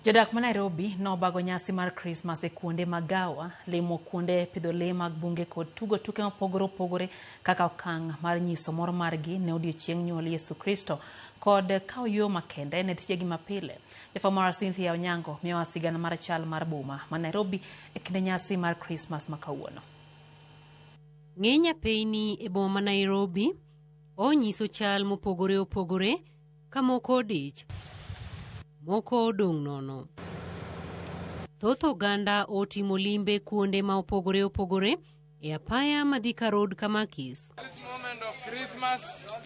Jodak ma Nairobi nobago nyasi mar Christmas e kuonde magawa, limo kuonde pidho lee mag bunge kod tugo tuke mopogore opogore kaka okang' mar nyiso mor margi ne odiechieng' nyuol Yesu Kristo kod kawo yo makende ne tijegi mapile. Jafwambo Cynthia Onyango miyowa sigana mar chal mar boma ma Nairobi e kinde nyasi mar Christmas ma kawuono. Ng'eny apeyni e boma ma Nairobi onyiso chal mopogore opogore ka moko odich, moko odong' nono. Thoth oganda otimo limbe kuonde ma opogore opogore e apaya ma Thika Road Kamakis.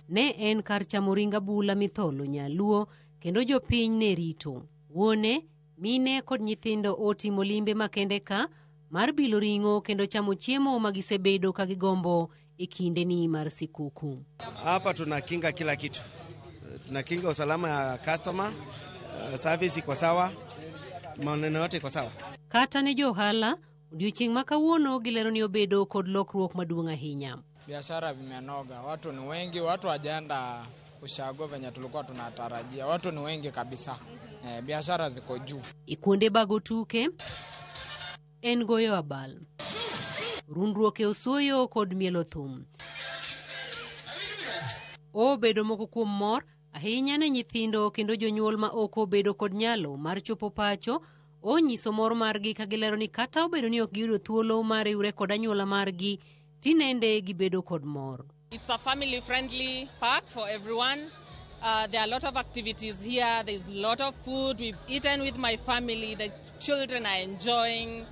Ne en kar chamo ring abula mitholo nyaluo kendo jopiny ne rito. Wuone, mine kod nyithindo otimo limbe makende ka mar bilo ring'o kendo chamo chiemo magisebedo ka gigombo e kinde ni mar sikuku. Hapa tunakinga kila kitu. Tunakinga usalama ya customer, service iko sawa, maneno yote iko sawa. Kata ne johala, odiochieng' ma kawuono gilero ni obedo kod lokruok maduong' ahinya. Biashara vimenoga, watu ni wengi, watu wajaenda ushago venye tulikuwa tunatarajia. Watu ni wengi kabisa. Biashara ziko juu. Kuonde bago tuke en goyo abal, rundruok e osuoyo kod mielo thum. Obedo moko kuom mor ahinya ne nyithindo kendo jonyuol ma ok obedo kod nyalo mar chopo pacho onyiso mor margi ka gilero ni kata obedo ni ok giyudo thuolo mar riwre kod anyuola margi, tinende gibedo kod mor. It's a family-friendly park for everyone. There are a lot of activities here. There's a lot of food. We've eaten with my family. The children are enjoying.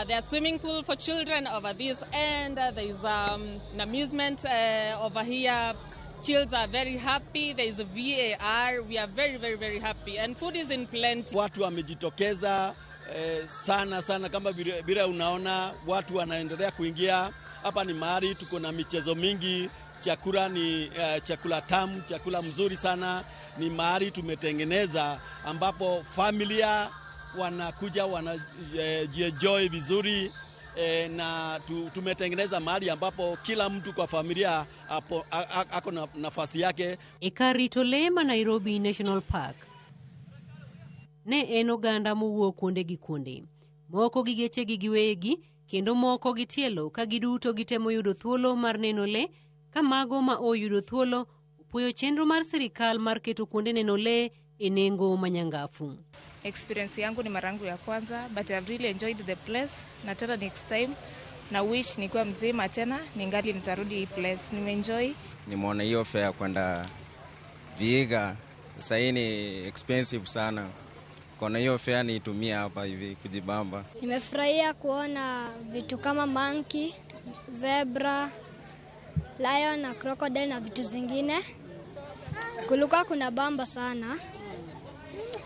There's a swimming pool for children over this end. There's an amusement over here. Children are very happy. There's a VAR. We are very, very, very happy. And food is in plenty. Watu wamejitokeza sana kama bila unaona watu wanaendelea kuingia. Hapa ni mahali tuko na michezo mingi. Chakula ni chakula tamu, chakula mzuri sana. Ni mahali tumetengeneza ambapo familia wanakuja wanajienjoy vizuri. Na tumetengeneza mahali ambapo kila mtu kwa familia ako na nafasi yake. Karito lee ma Nairobi National Park ne en oganda mowuok kuonde gi kuonde. Moko gi geche gi giwegi kendo moko gi tielo ka giduto gitemo yudo thuolo mar neno lee, ka mago ma oyudo thuolo opuoyo chenro mar sirikal mar keto kuonde neno lee e nengo manyangafu. Experience yangu ni mara yangu ya kwanza, but I've really enjoyed the place. Na tena next time na wish nikuwa mzima tena ningali nitarudi hii place. Nimeenjoy. Nimeona hiyo fare kwenda Vihiga sasa ni expensive sana. Kuna hiyo fare nitumia hapa hivi kujibamba. Nimefurahia kuona vitu kama monkey, zebra, lion na crocodile na vitu zingine. Kulikuwa kuna bamba sana.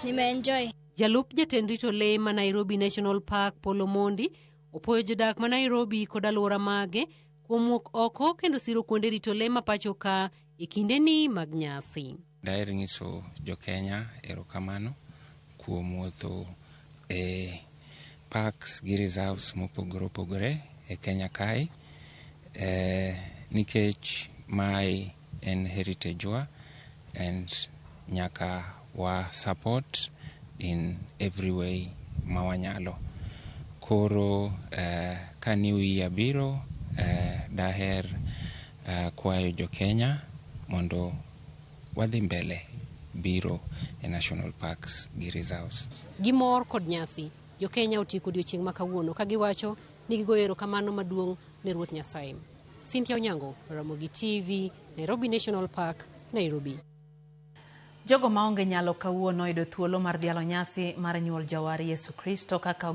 Nimeenjoy. Jalup jatend rito lee ma Nairobi National Park Polo Mondi opoyo jodak ma Nairobi kod alwora mage kuom wuok oko kendo siro kuonde rito lee ma pacho ka e kinde ni mag nyasi. Daher nyiso jo Kenya erokamano kuom wuotho e parks gi reserves mopogore opogore e Kenya kae, nikech mae en heritage wa and nyaka wa support in every way mawanyalo. Koro ka New Year biro, daher kwayo jo Kenya mondo wadhi mbele biro e national parks gi reserves. Gimor kod nyasi, jo Kenya otiko odiochieng' ma kawuono ka giwacho ni gigoyo erokamano maduong' ne Ruoth Nyasaye. Cynthia Onyango, Ramogi TV, Nairobi National Park, Nairobi. Jogo maonge nyalo kawuono yudo thuolo mar dhialo nyasi mar nyuol Jawar Yesu Kristo kaka